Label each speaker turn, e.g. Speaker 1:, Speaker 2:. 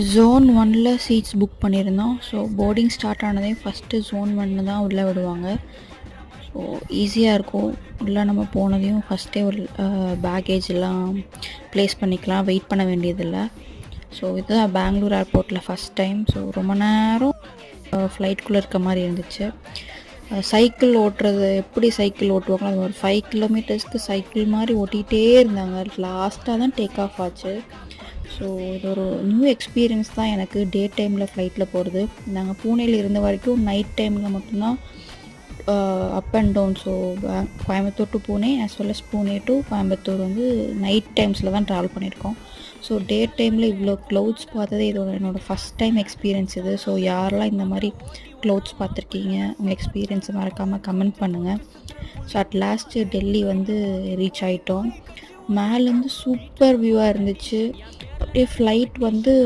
Speaker 1: Zone 1ல seeds book பண்ணியிருந்தோம். So boarding start ஆனதே first zone 1 தான் உள்ளே விடுவாங்க. ஸோ ஈஸியாக இருக்கும். உள்ளே நம்ம போனதையும் ஃபஸ்ட்டே ஒரு பேக்கேஜ் எல்லாம் ப்ளேஸ் பண்ணிக்கலாம், வெயிட் பண்ண வேண்டியதில்லை. ஸோ இதுதான் பெங்களூர் ஏர்போர்ட்டில் ஃபஸ்ட் டைம். ஸோ ரொம்ப நேரம் ஃப்ளைட்குள்ளே இருக்க மாதிரி இருந்துச்சு. சைக்கிள் ஓட்டுறது எப்படி சைக்கிள் ஓட்டுவாங்களோ அது ஒரு 5 கிலோமீட்டர்ஸ்க்கு சைக்கிள் மாதிரி ஓட்டிகிட்டே இருந்தாங்க. லாஸ்ட்டாக தான் டேக் ஆஃப் ஆச்சு. ஸோ இது ஒரு நியூ எக்ஸ்பீரியன்ஸ் தான் எனக்கு டே டைமில் ஃப்ளைட்டில் போகிறது. நாங்கள் பூனேயில் இருந்த வரைக்கும் நைட் டைமில் மட்டும்தான் up and down. So Coimbatore to Pune as well as Pune to Coimbatore வந்து நைட் டைம்ஸில் தான் ட்ராவல் பண்ணியிருக்கோம். ஸோ டே டைமில் இவ்வளோ க்ளவுட்ஸ் பார்த்ததே இதோட என்னோடய ஃபஸ்ட் டைம் எக்ஸ்பீரியன்ஸ் இது. ஸோ யாரெல்லாம் இந்த மாதிரி க்ளவுட்ஸ் பார்த்துருக்கீங்க, உங்கள் எக்ஸ்பீரியன்ஸை மறக்காமல் கமெண்ட் பண்ணுங்கள். ஸோ அட் லாஸ்ட்டு டெல்லி வந்து ரீச் ஆகிட்டோம். மேலேருந்து சூப்பர் வியூவாக இருந்துச்சு. அப்படியே ஃப்ளைட் வந்து